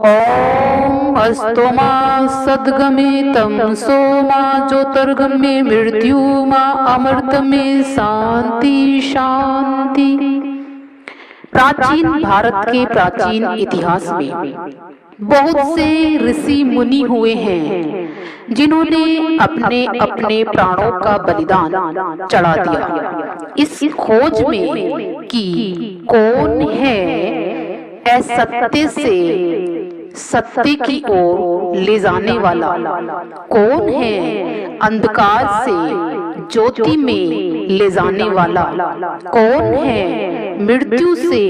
ओम अस्तोमा सद्गमितं सोमा ज्योतिर्गम्ये मृत्युमा अमृतमे शांति शांति। प्राचीन भारत के प्राचीन इतिहास में बहुत से ऋषि मुनि हुए हैं जिन्होंने अपने अपने प्राणों का बलिदान चढ़ा दिया इस खोज में कि कौन है असत्य से सत्य की ओर ले जाने वाला, कौन है अंधकार से ज्योति में ले जाने वाला, कौन है मृत्यु से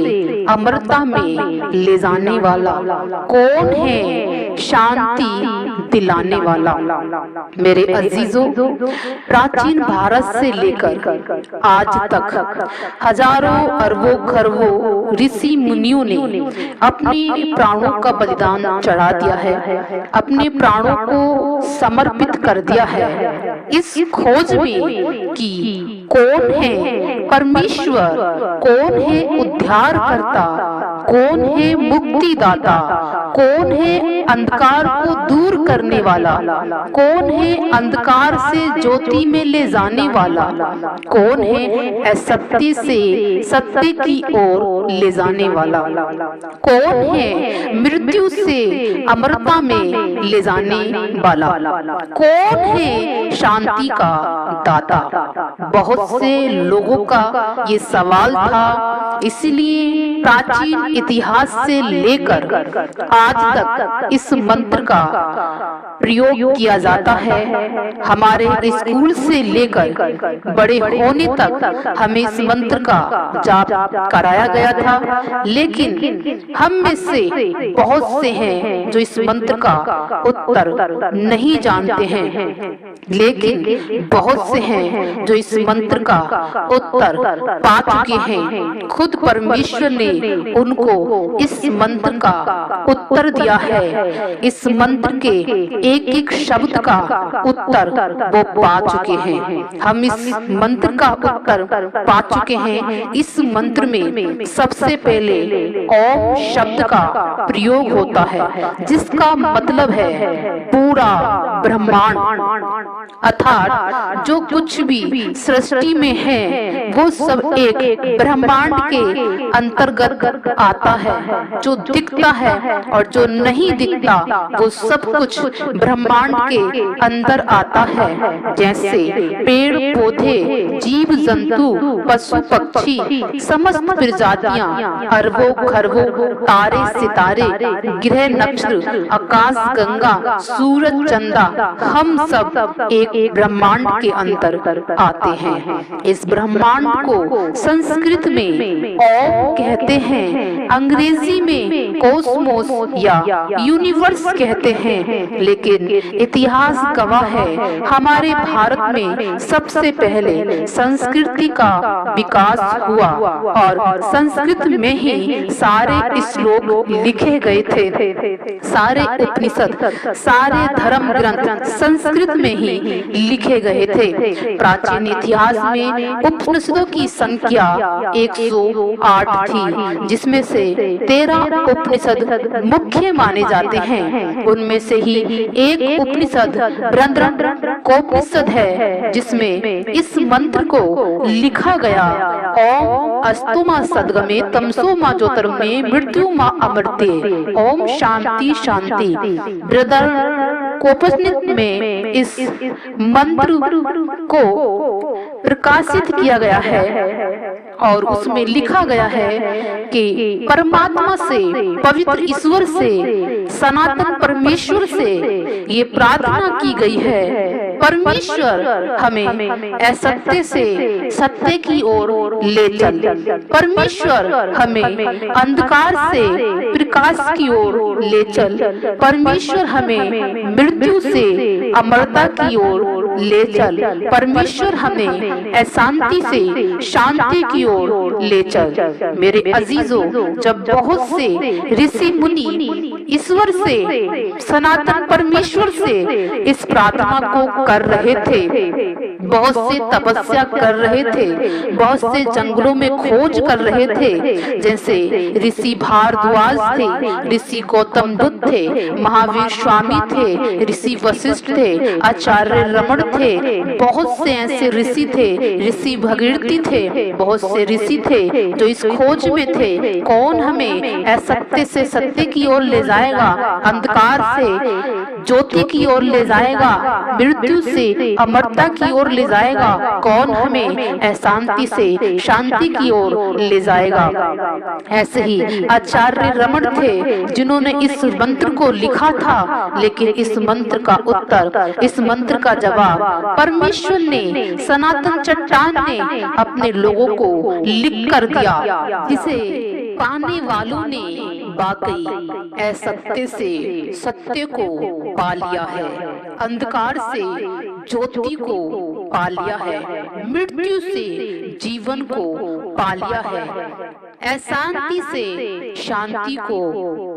अमरता में ले जाने वाला, कौन है शांति दिलाने वाला। मेरे अजीजों, प्राचीन भारत से लेकर आज तक हजारों अरबों खरबों ऋषि मुनियों ने अपने प्राणों का बलिदान चढ़ा दिया है, अपने प्राणों को समर्पित कर दिया है इस खोज में कि कौन है परमेश्वर, कौन है उद्धार करता, कौन है मुक्तिदाता, कौन है अंधकार को दूर करने वाला, कौन है अंधकार से ज्योति में ले जाने वाला, कौन है असत्य से सत्य की ओर ले जाने वाला, कौन है मृत्यु से अमरता में ले जाने वाला, कौन है शांति का दाता। बहुत से लोगों का ये सवाल था, इसलिए प्राचीन इतिहास से लेकर आज तक इस मंत्र का प्रयोग किया जाता है। हमारे स्कूल से लेकर बड़े होने तक हमें इस मंत्र का जाप कराया गया था, लेकिन हम में से बहुत से हैं जो इस मंत्र का उत्तर नहीं जानते हैं, लेकिन बहुत से हैं जो इस मंत्र का उत्तर पा चुके हैं। खुद परमेश्वर ने उनको इस मंत्र का उत्तर दिया है। इस मंत्र के एक एक शब्द का उत्तर वो पा चुके हैं। हम इस मंत्र का उत्तर पा चुके हैं। इस मंत्र में सबसे पहले ओम शब्द का प्रयोग होता है, जिसका मतलब है पूरा ब्रह्मांड, अर्थात जो कुछ भी सृष्टि में है वो सब एक ब्रह्मांड के अंतर्गत आता है। जो दिखता है और जो नहीं दिखता वो सब कुछ ब्रह्मांड के अंदर आता है। जैसे पेड़ पौधे, जीव जंतु, पशु पक्षी, समस्त प्रजातियां, अरबों खरबों तारे सितारे, ग्रह नक्षत्र, आकाश गंगा, सूरज चंदा, हम सब एक ब्रह्मांड के अंदर आते हैं। इस ब्रह्मांड को संस्कृत में ओम कहते हैं, अंग्रेजी में कोस्मोस या यूनिवर्स कहते हैं, लेकिन इतिहास गवाह है हमारे भारत में सबसे पहले संस्कृति का विकास हुआ और संस्कृत में ही सारे श्लोक लिखे गए थे। सारे उपनिषद, सारे धर्म ग्रंथ संस्कृत में ही लिखे गए थे। प्राचीन इतिहास में उपनिषदों की संख्या 108 थी, जिसमें से 13 उपनिषद मुख्य माने जाते हैं। उनमें से ही एक उपनिषद बृहदारण्यकोपनिषद है, जिसमें इस मंत्र को लिखा गया। ओम अस्तोमा सद्गमे तमसो मा ज्योतिर्गमये मृत्यु मा अमृते, ओम शांति शांति। बृहदारण्यकोपनिषद में इस मंत्र को प्रकाशित किया गया है और उसमें लिखा गया है कि परमात्मा से, पवित्र ईश्वर से, सनातन परमेश्वर से ये प्रार्थना की गई है, परमेश्वर हमें असत्य से सत्य की ओर ले चल, परमेश्वर हमें अंधकार से प्रकाश की ओर ले चल, परमेश्वर हमें मृत्यु से अमरता की ओर ले चल, परमेश्वर हमें अशांति से शांति की ओर ले चल। मेरे अजीजों, जब बहुत से ऋषि मुनि ईश्वर से, सनातन परमेश्वर से इस प्रार्थना को कर रहे थे, बहुत से तपस्या कर रहे थे, बहुत से जंगलों में खोज कर रहे थे, जैसे ऋषि भारद्वाज थे, ऋषि गौतम बुद्ध थे, महावीर स्वामी थे, ऋषि वशिष्ठ थे, आचार्य रमण थे, बहुत से ऐसे ऋषि थे, ऋषि भगीरथी थे, बहुत से ऋषि थे जो इस खोज में थे, कौन हमें असत्य से सत्य की ओर ले जाएगा, अंधकार से ज्योति की ओर ले जाएगा, मृत्यु से अमरता की ओर ले जाएगा, कौन हमें अशांति से शांति की ओर ले जाएगा। ऐसे ही आचार्य रमण थे जिन्होंने इस मंत्र को लिखा था, लेकिन इस मंत्र का उत्तर, इस मंत्र का जवाब परमेश्वर ने, सनातन चट्टान ने अपने लोगों को लिख कर दिया, जिसे पाने वालों ने वाकई असत्य से सत्य को पा लिया है, अंधकार से ज्योति को पा लिया है, मृत्यु से जीवन को पा लिया है, अशांति से शांति को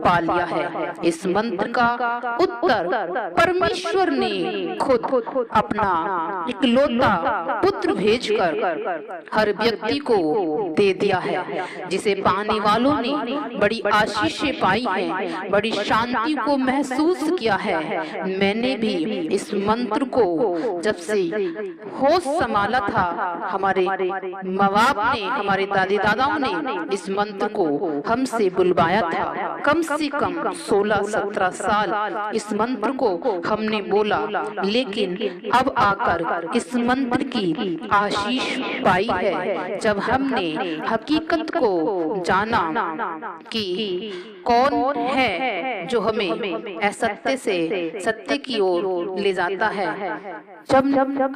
पा लिया है। इस मंत्र का उत्तर परमेश्वर ने खुद अपना इकलौता पुत्र भेजकर हर व्यक्ति को दे दिया है, जिसे पाने वालों ने बड़ी आशीषें पाई हैं, बड़ी शांति को महसूस किया है। मैंने भी इस मंत्र को जब से होश संभाला था, हमारे माँ बाप ने, हमारे दादी दादाओं ने इस मंत्र को हमसे बुलवाया था। कम से कम 16-17 साल इस मंत्र को हमने बोला, लेकिन अब आकर इस मंत्र की आशीष पाई है, जब हमने हकीकत को जाना कि कौन है जो हमें असत्य से सत्य की ओर ले जाता है। जब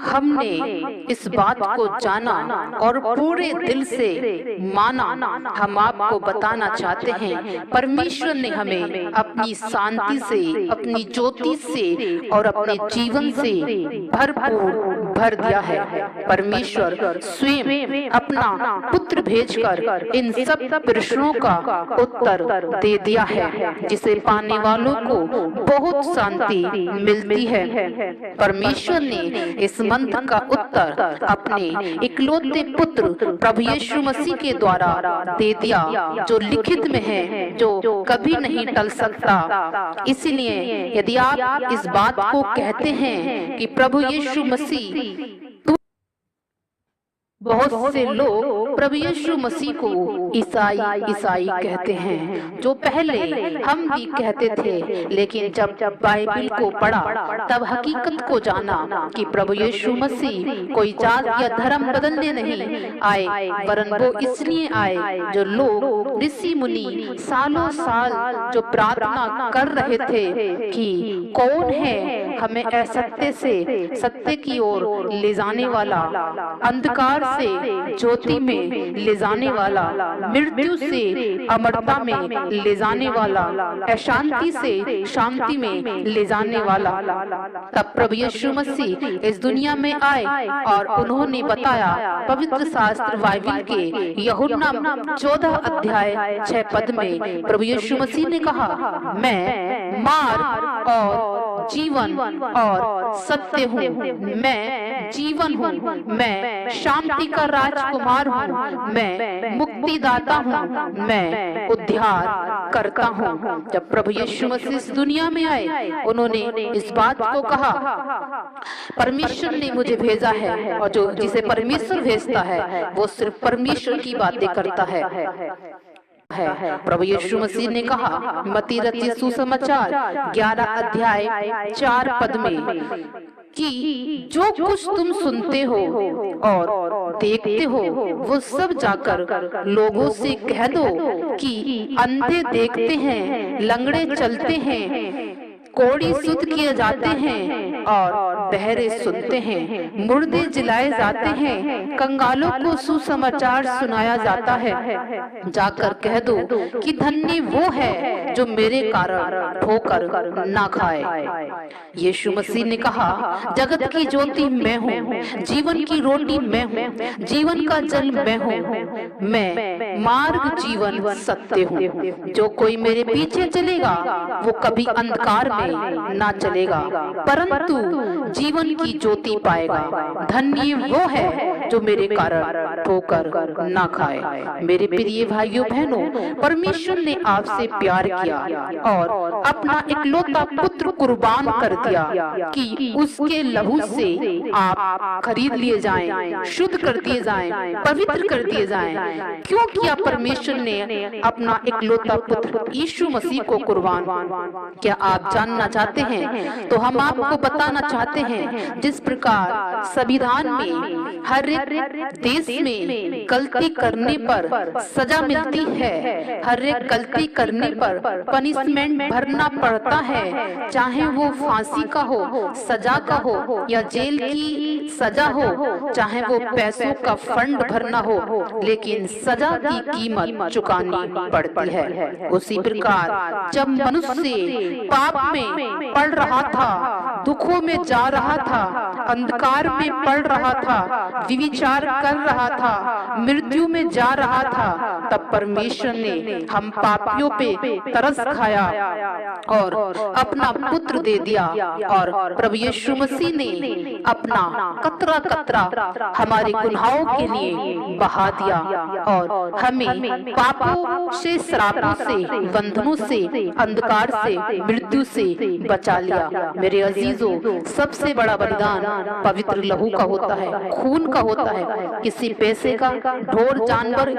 हमने इस बात को जाना और पूरे दिल से माना, हम आपको बताना चाहते हैं, परमेश्वर ने हमें अपनी शांति से, अपनी ज्योति से और अपने जीवन से भरपूर भर दिया है। परमेश्वर स्वयं अपना पुत्र भेजकर इन सब प्रश्नों का उत्तर दे दिया है, जिसे पाने वालों को बहुत शांति मिलती है। परमेश्वर ने इस मंत्र का उत्तर अपने इकलौते पुत्र प्रभु यीशु मसीह के द्वारा दे दिया, जो लिखित में है, जो कभी नहीं टल सकता। इसलिए यदि आप इस बात को कहते हैं कि प्रभु यीशु मसीह, बहुत से लोग प्रभु यीशु मसीह को ईसाई ईसाई कहते हैं, जो पहले हम भी कहते थे, लेकिन जब बाइबल को पढ़ा तब हकीकत को जाना कि प्रभु यीशु मसीह कोई जात या धर्म बदलने नहीं आए, वरन वो इसलिए आए जो लोग ऋषि मुनि सालों साल जो प्रार्थना कर रहे थे कि कौन है हमें असत्य से सत्य की ओर ले जाने वाला, अंधकार से ज्योति में ले जाने वाला, मृत्यु से अमरता में ले जाने वाला, अशांति से शांति में ले जाने वाला। तब प्रभु यीशु मसीह इस दुनिया में आए और उन्होंने बताया, पवित्र शास्त्र बाइबल के यूहन्ना 14 अध्याय 6 पद में प्रभु यीशु मसीह ने कहा, मैं मार्ग और जीवन और सत्य हूँ, मैं जीवन हूँ, मैं शांति का राजकुमार हूँ, मैं मुक्तिदाता हूँ, मैं उद्धार करता हूँ। जब प्रभु यीशु मसीह इस दुनिया में आए, उन्होंने इस बात को कहा, परमेश्वर ने मुझे भेजा है, और जो जिसे परमेश्वर भेजता है वो सिर्फ परमेश्वर की बातें करता है। प्रभु यीशु मसीह ने कहा मत्ती रचित सुसमाचार 11 अध्याय 4 पद में कि जो कुछ तुम सुनते हो और देखते हो वो सब जाकर लोगों से कह दो कि अंधे देखते हैं, लंगड़े चलते हैं, कोढ़ी शुद्ध किए जाते हैं और बहरे सुनते हैं, मुर्दे जिलाए जाते हैं, कंगालों को सुसमाचार सुनाया जाता है। जाकर कह दो कि धन्य वो है जो मेरे कारण ठोकर ना खाए। यीशु मसीह ने कहा, जगत की ज्योति मैं हूँ, जीवन की रोटी मैं हूँ, जीवन का जल मैं हूँ, मैं मार्ग जीवन सत्य हूँ। जो कोई मेरे पीछे चलेगा वो कभी अंधकार में ना चलेगा, परंतु जीवन की ज्योति पाएगा। धन्य वो है जो मेरे कारण ठोकर ना खाए। मेरे प्रिय भाइयों बहनों, परमेश्वर ने आपसे प्यार किया और अपना इकलौता पुत्र कुर्बान कर दिया कि उसके लहू से आप खरीद लिए जाएं, शुद्ध कर दिए जाएं, पवित्र कर दिए जाएं। क्यों किया परमेश्वर ने अपना इकलौता पुत्र यीशु मसीह को कुर्बान? क्या आप जानना चाहते हैं? तो हम आपको बताना चाहते हैं, जिस प्रकार संविधान में हर एक देश में गलती करने पर सजा मिलती है, हर एक गलती करने पर पनिशमेंट भरना पड़ता है, चाहे वो फांसी का हो, सजा का हो या जेल की सजा हो, चाहे वो पैसों का फंड भरना हो, लेकिन सजा की कीमत चुकानी पड़ती है। उसी प्रकार जब मनुष्य पाप में पड़ रहा था, दुखों में जा रहा था, अंधकार में पड़ रहा था, विचार कर रहा था, मृत्यु में जा रहा था, तब परमेश्वर ने हम पापियों पे तरस खाया और अपना पुत्र दे दिया। और प्रभु यीशु मसीह ने अपना कतरा कतरा हमारे गुनाहों के लिए बहा दिया और हमें पापों से, श्रापों से, बंधनों से, अंधकार से, मृत्यु से बचा लिया। मेरे अजीजों, सबसे बड़ा बलिदान पवित्र लहू का होता है, खून का होता है। किसी पैसे का, ढोर जानवर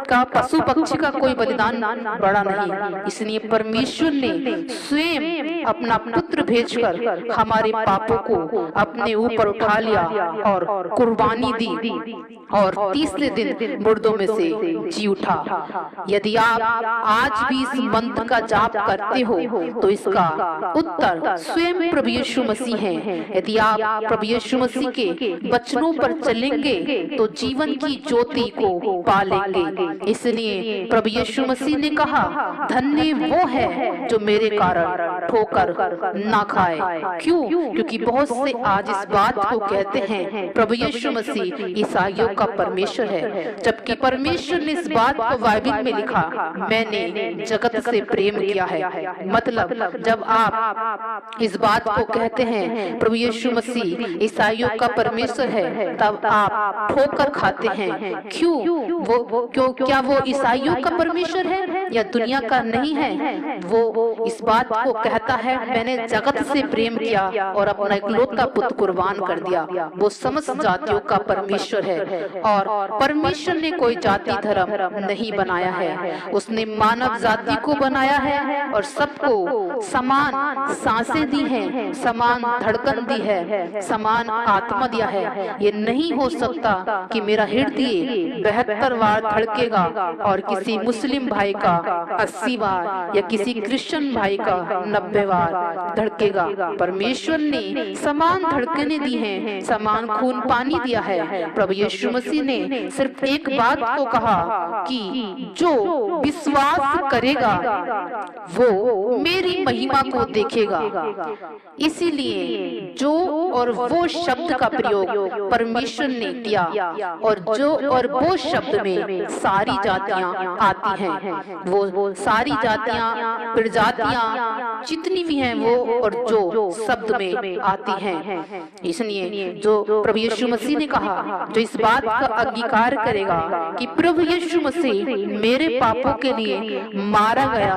का, पशु पक्षी का कोई बलिदान बड़ा नहीं। इसलिए परमेश्वर ने स्वयं अपना पुत्र भेजकर हमारे पापों को अपने ऊपर उठा लिया और कुर्बानी दी और तीसरे दिन मुर्दों में से जी उठा। यदि आप आज भी इस मंत्र का जाप करते हो तो इसका उत्तर स्वयं प्रभु यीशु मसीह है। यदि आप प्रभु यीशु मसीह के वचनों पर चलेंगे तो जीवन की ज्योति को पालेंगे। इसलिए प्रभु यीशु मसीह ने कहा, धन्य वो है जो मेरे कारण ठोकर ना खाए। क्यों? क्योंकि बहुत से आज इस बात को कहते हैं प्रभु यीशु मसीह ईसाइयों का परमेश्वर है, जबकि परमेश्वर ने इस बात को बाइबल में लिखा, मैंने जगत से प्रेम किया है। मतलब जब आप इस बात को कहते हैं प्रभु यीशु मसीह ईसाइयों का परमेश्वर है, तब आप ठोकर खाते हैं। क्यों? क्या वो ईसाइयों का परमेश्वर है या दुनिया का नहीं है? वो इस बात को कहता है, मैंने जगत से प्रेम किया और अपना इकलौता पुत्र कुर्बान कर दिया। वो समस्त जातियों का परमेश्वर है और परमेश्वर ने कोई जाति धर्म नहीं बनाया है, उसने मानव जाति को बनाया है और सबको समान सांसें दी हैं, समान धड़कन दी है, समान आत्मा दिया है। ये नहीं हो सकता कि मेरा हृदय 72 बार धड़केगा और किसी मुस्लिम भाई का 80 बार या किसी क्रिश्चियन भाई का 90 बार धड़केगा। परमेश्वर ने समान धड़कने दी हैं, समान खून पानी दिया है। प्रभु यीशु मसीह ने सिर्फ एक बात को कहा कि जो विश्वास करेगा वो मेरी महिमा को देखेगा। इसीलिए जो और वो शब्द का प्रयोग परमेश्वर ने किया और जो और वो शब्द में सारी जातियां आती हैं। वो सारी जातियां, प्रजातियां जितनी भी हैं वो और जो शब्द में आती हैं। इसलिए जो प्रभु यीशु मसीह ने कहा, जो इस बात का अंगीकार करेगा कि प्रभु यीशु मसीह मेरे पापों के लिए मारा गया,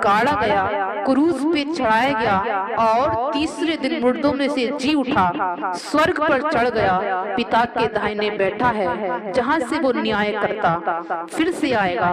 गाड़ा गया, क्रूस पे चढ़ाया गया और तीसरे दिन मुर्दों में से जी उठा, स्वर्ग पर चढ़ गया, पिता के दाहिने बैठा है, जहां से वो न्याय करता फिर से आएगा,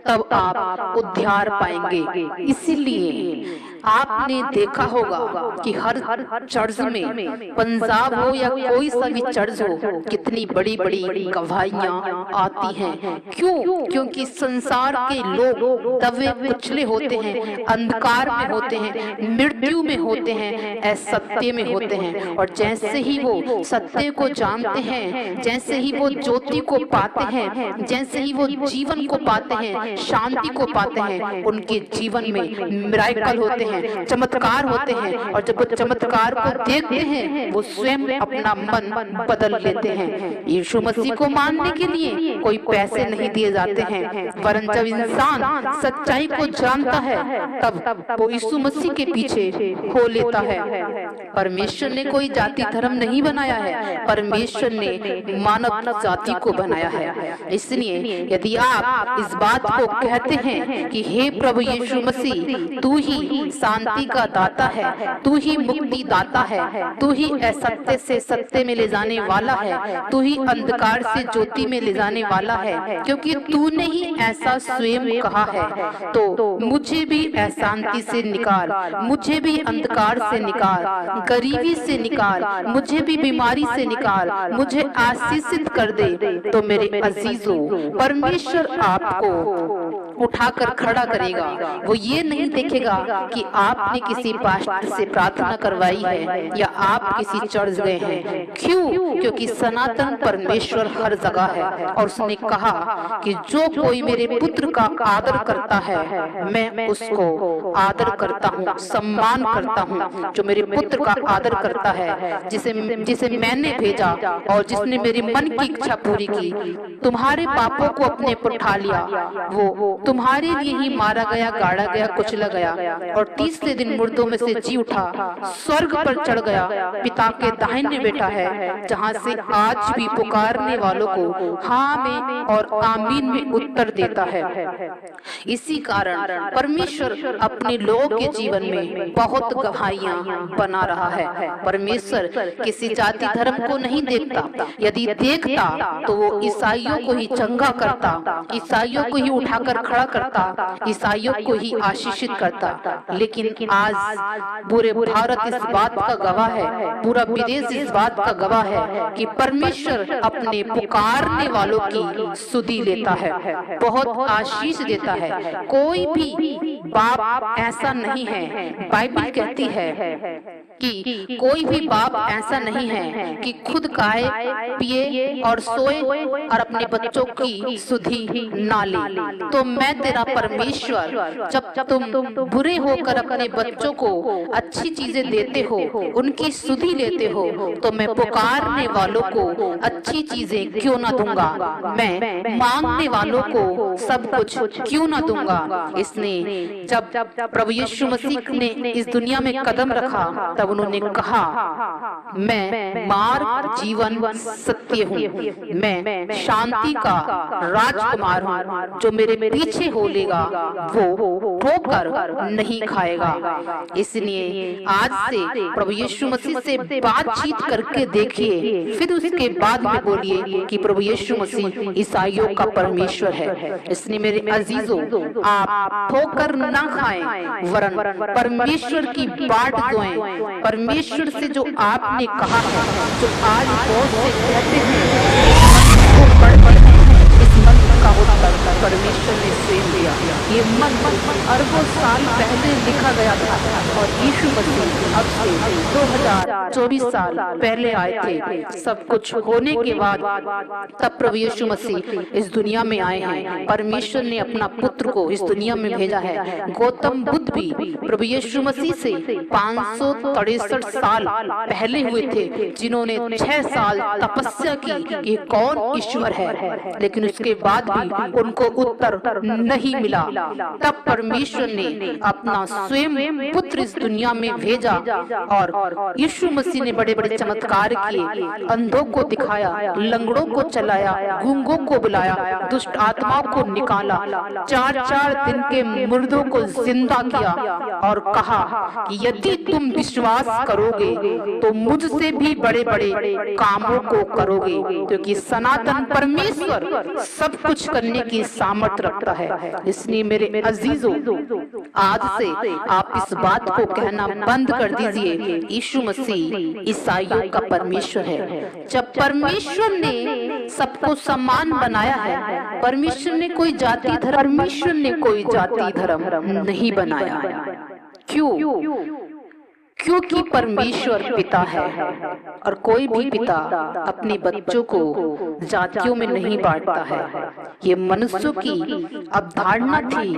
तब आप उद्धार पाएंगे। इसीलिए आपने देखा होगा कि हर चर्च में, पंजाब हो या कोई सा भी चर्च हो, कितनी बड़ी बड़ी गवाहियां आती हैं। क्यों? क्योंकि संसार के लोग दबे कुचले होते हैं, अंधकार अंधकार में होते हैं, मृत्यु में होते हैं, असत्य में होते हैं। और जैसे ही वो सत्य को जानते हैं, जैसे ही वो ज्योति को पाते हैं, जैसे ही वो जीवन को पाते हैं, शांति को पाते हैं, उनके जीवन में मिराकल होते हैं, चमत्कार होते हैं। और जब वो चमत्कार को देखते हैं, वो स्वयं अपना मन बदल लेते हैं। यीशु मसीह को मानने के लिए कोई पैसे नहीं दिए जाते हैं, वरन जब इंसान सच्चाई को जानता है तब वो यीशु मसीह के पीछे हो लेता है। परमेश्वर ने कोई जाति धर्म नहीं बनाया है, परमेश्वर ने मानव जाति को बनाया है। इसलिए यदि आप इस बात को कहते हैं कि हे प्रभु यीशु मसीह, तू ही शांति का दाता है, तू ही मुक्ति दाता है, तू ही असत्य से सत्य में ले जाने वाला है, तू ही अंधकार से ज्योति में ले जाने वाला है, क्योंकि तूने ही ऐसा स्वयं कहा है, तो मुझे भी अशांति से निकाल, मुझे भी अंधकार से निकाल, गरीबी से निकाल, मुझे भी बीमारी से निकाल, मुझे आशीषित कर दे। तो मेरे अजीजों, परमेश्वर आपको उठाकर खड़ा करेगा। वो ये नहीं देखेगा कि आपने किसी पास्टर से प्रार्थना करवाई है या आप किसी चर्च गए हैं। क्यों? क्योंकि सनातन परमेश्वर हर जगह है और उसने कहा कि जो कोई मेरे पुत्र का आदर करता है, मैं उसको आदर करता हूँ, सम्मान करता हूँ। जो मेरे पुत्र का आदर करता है, जिसे मैंने भेजा और जिसने मेरे मन की इच्छा पूरी की, तुम्हारे पापों को अपने पर उठा लिया, वो तुम्हारे लिए ही मारा गया, गाड़ा गया, कुचला गया और तीसरे दिन मुर्दों में से जी उठा, स्वर्ग पर चढ़ गया, पिता के दाहिने बैठा है, जहाँ से आज भी पुकारने वालों को हाँ में और आमीन में उत्तर देता है। इसी कारण परमेश्वर अपने लोगों के जीवन में बहुत गवाहियां बना रहा है। परमेश्वर किसी जाति धर्म को नहीं देखता। यदि देखता तो वो ईसाइयों को ही चंगा करता, ईसाइयों को ही उठाकर खड़ा करता, ईसाइयों को ही आशीषित करता। लेकिन आज पूरे भारत इस बात का गवाह है, पूरा विदेश इस बात का गवाह है कि परमेश्वर अपने पुकारने वालों की सुधि लेता है, बहुत आशीष देता है। कोई भी बाप ऐसा नहीं है, बाइबल कहती है कि कोई भी बाप ऐसा नहीं है कि खुद खाए, पिए और सोए और अपने बच्चों की सुधि ना ले। तो मैं तेरा परमेश्वर, जब तुम बुरे होकर अपने बच्चों को अच्छी चीजें देते हो, उनकी सुधि लेते हो, तो मैं पुकारने वालों को अच्छी चीजें क्यों ना दूंगा, मैं मांगने वालों को सब कुछ क्यों ना दूंगा। इसने जब प्रभु यीशु मसीह ने इस दुनिया में कदम रखा, तब उन्होंने कहा, मैं मार्ग, जीवन, सत्य हूँ, मैं शांति का राजकुमार हूँ। जो मेरे पीछे हो लेगा वो ठोकर नहीं खाएगा। इसलिए आज से प्रभु यीशु मसीह से बातचीत करके देखिए, फिर उसके बाद में बोलिए कि प्रभु यीशु मसीह ईसाइयों का परमेश्वर है। इसलिए मेरे अजीजों, आप ठोकर ना खाएं, वरन परमेश्वर की बाट जोएं। परमेश्वर से जो आपने कहा है, जो आज बहुत से कहते हैं, वो पढ़ते हैं, इस मंत्र का उत्तर परमेश्वर ने स्वयं दिया। ये मंत्र अरबों साल पहले लिखा गया था और यीशु मसीह अब से 2024 साल पहले आए थे। सब कुछ होने के बाद तब प्रभु यीशु मसीह इस दुनिया में आए हैं। परमेश्वर ने अपना पुत्र को इस दुनिया में भेजा है। गौतम बुद्ध भी प्रभु यीशु मसीह से 563 साल पहले हुए थे, जिन्होंने 6 साल तपस्या की कि कौन ईश्वर है, लेकिन उसके बाद भी उनको उत्तर नहीं मिला। तब परमेश्वर ने अपना स्वयं पुत्र इस दुनिया में भेजा और यीशु मसीह ने बड़े बड़े चमत्कार किए, अंधों को दिखाया, लंगड़ों को चलाया, गूंगों को बुलाया, दुष्ट आत्माओं को निकाला, 4 दिन के मुर्दों को जिंदा किया और कहा कि यदि तुम विश्वास करोगे तो मुझसे भी बड़े बड़े कामों को करोगे, क्योंकि सनातन परमेश्वर सब कुछ करने की सामर्थ रखता है। इसलिए मेरे अजीजों, आज से आप इस बात को कहना बंद कर दीजिए, यीशु मसीह ईसाइयों का परमेश्वर है। जब परमेश्वर ने सबको समान बनाया है। परमेश्वर ने कोई जाति धर्म नहीं बनाया। क्यों? क्योंकि परमेश्वर पिता है और कोई भी पिता अपने बच्चों को जातियों में नहीं बांटता है। ये मनुष्यों की अवधारणा थी,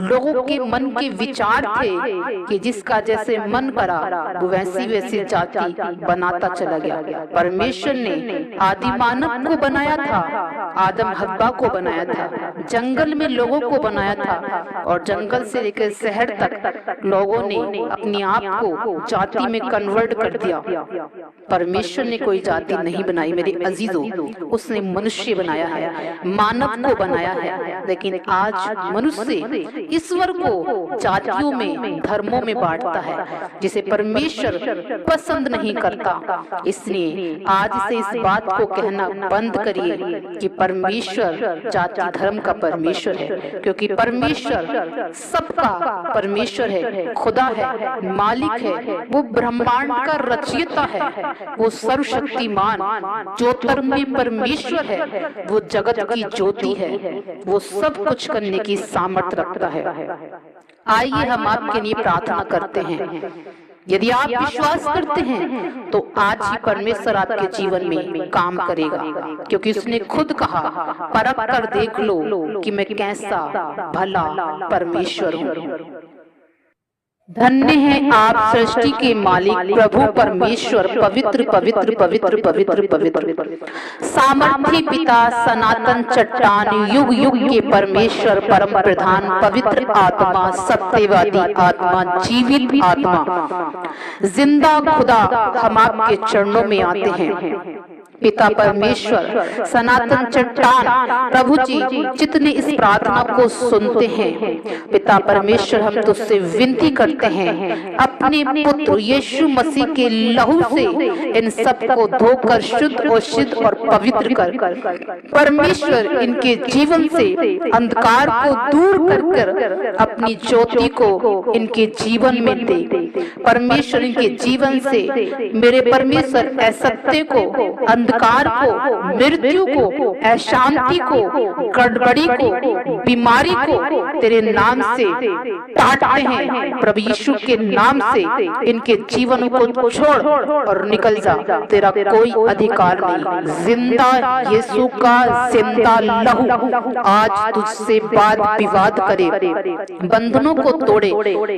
लोगों के मन के विचार थे कि जिसका जैसे मन करा वो वैसी जाति बनाता चला गया। परमेश्वर ने आदि मानव को बनाया था, आदम हव्वा को बनाया था, जंगल में लोगों को बनाया था और जंगल से लेकर शहर तक लोगों ने अपने आप को जाति में कन्वर्ट कर दिया। परमेश्वर ने कोई जाति नहीं बनाई मेरे अजीजों, उसने मनुष्य बनाया है, मानव को बनाया है। लेकिन आज मनुष्य ईश्वर को जातियों में, धर्मों में बांटता है, जिसे परमेश्वर पसंद नहीं करता। इसलिए आज से इस बात को कहना बंद करिए कि परमेश्वर जाति धर्म का परमेश्वर है, क्योंकि परमेश्वर सबका परमेश्वर है, खुदा है, मालिक है, वो ब्रह्मांड का रचयिता है, वो सर्वशक्तिमान ज्योतिर्मय परमेश्वर है, वो जगत की ज्योति है, वो सब कुछ करने की सामर्थ्य रखता है। आइए हम आपके लिए प्रार्थना करते हैं। यदि आप विश्वास करते हैं तो आज ही परमेश्वर आपके जीवन में काम करेगा, क्योंकि उसने खुद कहा, परख कर देख लो कि मैं कैसा भला परमेश्वर हूँ। धन्य है आप सृष्टि के मालिक प्रभु परमेश्वर, पवित्र पवित्र पवित्र पवित्र पवित्र, सामर्थ्य पिता, सनातन चट्टान, युग युग के परमेश्वर, परम प्रधान, पवित्र आत्मा, सत्यवादी आत्मा, जीवित आत्मा, जिंदा खुदा, हम आपके चरणों में आते हैं। पिता परमेश्वर, सनातन चट्टान, प्रभु जी जितने इस प्रार्थना को सुनते हैं, पिता परमेश्वर हम तुझसे विनती करते हैं, अपने पुत्र यीशु मसीह के लहू से इन सबको धोकर शुद्ध और सिद्ध और पवित्र कर। परमेश्वर इनके जीवन से अंधकार को दूर कर अपनी ज्योति को इनके जीवन में दे। परमेश्वर इनके जीवन से मेरे परमेश्वर असत्य को, अंधकार को, मृत्यु को, अशांति को, गड़बड़ी को, बीमारी को तेरे नाम से काटते हैं। प्रभु यीशु के नाम से इनके जीवन को छोड़ और निकल जा, तेरा कोई अधिकार नहीं। जिंदा यीशु का जिंदा लहू आज तुझसे वाद विवाद करे, बंधनों को तोड़े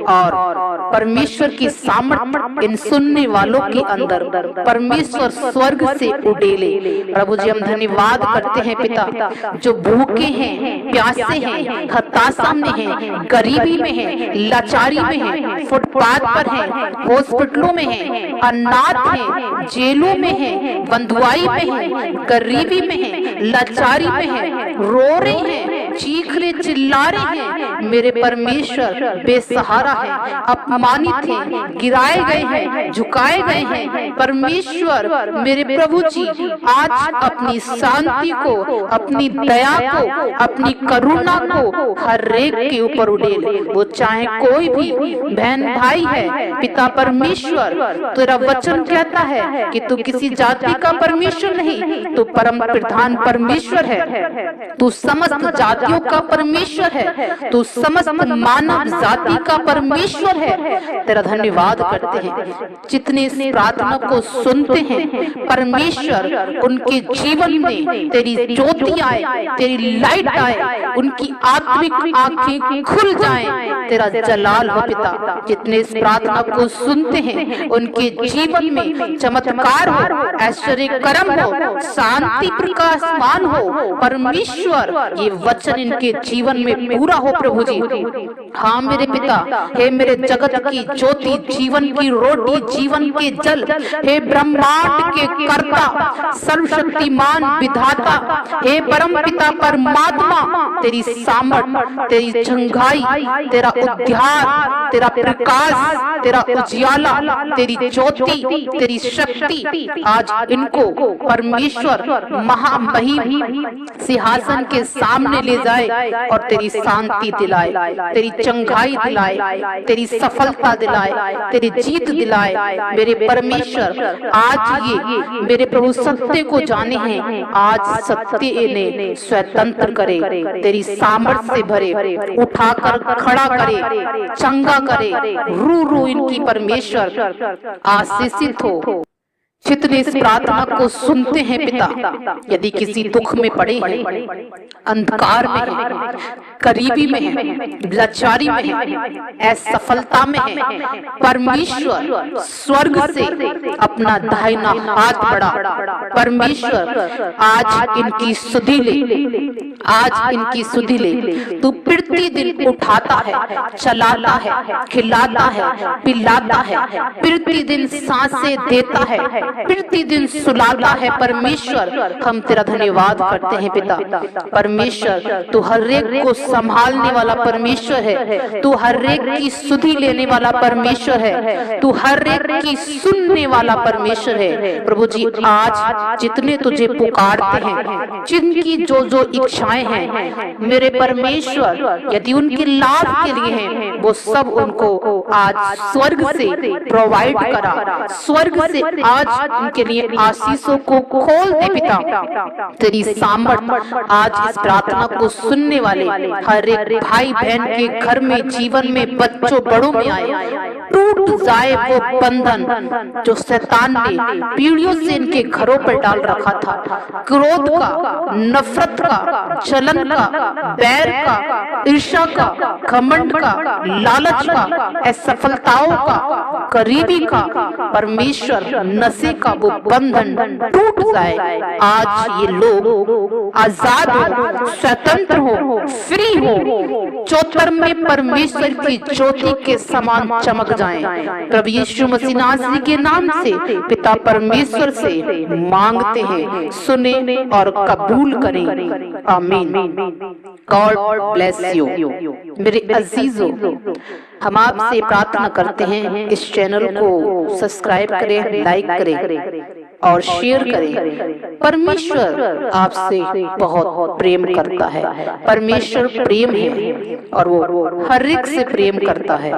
और परमेश्वर की सामर्थ इन सुनने वालों के अंदर परमेश्वर स्वर्ग से उड़ेले। प्रभु जी हम धन्यवाद करते हैं पिता, जो भूखे हैं, प्यासे हैं, हताशा में हैं, गरीबी में हैं, लाचारी में हैं, फुटपाथ पर हैं, हॉस्पिटलों में हैं, अनाथ हैं, जेलों में हैं, बंधुआई में हैं, गरीबी में हैं, लाचारी में हैं, रो रहे हैं, चीख रहे चिल्ला रहे हैं। मेरे परमेश्वर बेसहारा है, अपमानित हैं, गिराए गए हैं, झुकाए गए हैं। परमेश्वर मेरे प्रभु जी आज अपनी शांति को, अपनी दया को, अपनी करुणा को हर एक के ऊपर उड़ेल। वो चाहे कोई भी बहन भाई है, पिता परमेश्वर तेरा वचन कहता है कि तू किसी जाति का परमेश्वर नहीं, तू परम प्रधान परमेश्वर है, तू समस्त जातियों का परमेश्वर है, तू समस्त मानव जाति का परमेश्वर है। तेरा धन्यवाद करते हैं। जितने इस प्रार्थना को सुनते हैं परमेश्वर उनके जीवन में तेरी ज्योति आए, तेरी लाइट आए, उनकी आत्मिक आंखें खुल जाएं, तेरा जलाल हो पिता। जितने इस प्रार्थना को सुनते हैं उनके जीवन में चमत्कार हो, ऐश्वर्य कर्म हो, शांति प्रकाशमान हो। परमेश्वर ये वचन इनके जीवन में पूरा हो प्रभु जी। हाँ मेरे पिता, हे मेरे जगत की ज्योति, जीवन की रोटी, जीवन के जल, हे ब्रह्मांड के कर्ता, सर्वशक्तिमान विधाता, हे परम पिता परमात्मा, तेरी सामर्थ, तेरी चंगाई, तेरा उद्धार, तेरा प्रकाश, तेरा उजियाला, तेरी ज्योति, तेरी शक्ति आज इनको परमेश्वर महामहिम सिंहासन के सामने ले जाए और तेरी शांति दिलाए, तेरी चंगाई दिलाए, तेरी सफलता दिलाए, तेरी जीत दिलाए। मेरे परमेश्वर आज ये मेरे प्रभु सत्य को जाने हैं, आज सत्य ने स्वतंत्र करे, तेरी सामर्थ्य से भरे, उठाकर खड़ा करे, चंगा करे। रू रू इनकी परमेश्वर आशीषित हो। जितने इस प्रार्थना को सुनते हैं पिता, यदि किसी दुख में पड़े हैं, अंधकार में है, करीबी में है, लाचारी में है, असफलता में है, परमेश्वर स्वर्ग से अपना दाहिना हाथ बढ़ा, परमेश्वर आज इनकी सुधि ले, आज इनकी सुधि ले। तू प्रतिदिन उठाता है, चलाता है, खिलाता है, पिलाता है, प्रतिदिन सांसें देता है, प्रतिदिन सुलाता है। परमेश्वर हम तेरा धन्यवाद करते हैं पिता। परमेश्वर तू हर एक को संभालने वाला परमेश्वर है, तू हर एक की सुधि लेने वाला परमेश्वर है, तू हर एक की सुनने वाला परमेश्वर है। प्रभु जी आज जितने तुझे पुकारते हैं, जिनकी जो जो इच्छाएं हैं मेरे परमेश्वर, यदि उनके लाभ के लिए हैं, वो सब उनको आज स्वर्ग से प्रोवाइड करा, स्वर्ग से आज उनके लिए आशीषों को खोल दे पिता। तेरी सामर्थ आज इस प्रार्थना को सुनने वाले हर एक भाई बहन के घर में, जीवन में, बच्चों बड़ों में आए। टूट जाए वो बंधन जो शैतान ने पीढ़ियों से इनके घरों पर डाल रखा था, क्रोध का, नफरत का, जलन का, बैर का, ईर्ष्या का, घमंड का, लालच का, असफलताओं का, करीबी का। परमेश्वर नशे का वो बंधन टूट जाए। आज ये लोग आजाद हो, स्वतंत्र हो, फ्री हो, चौतर में परमेश्वर की ज्योति के समान चमक जाएं। प्रभु यीशु मसीह नासरी के नाम से पिता परमेश्वर से मांगते हैं, सुने और कबूल करें। आमीन। God bless you. मेरे अजीजों, हम आपसे प्रार्थना करते हैं इस चैनल को सब्सक्राइब करें, लाइक करें और शेयर करें। परमेश्वर आपसे बहुत प्रेम करता है। परमेश्वर प्रेम है और वो हर एक से प्रेम करता है।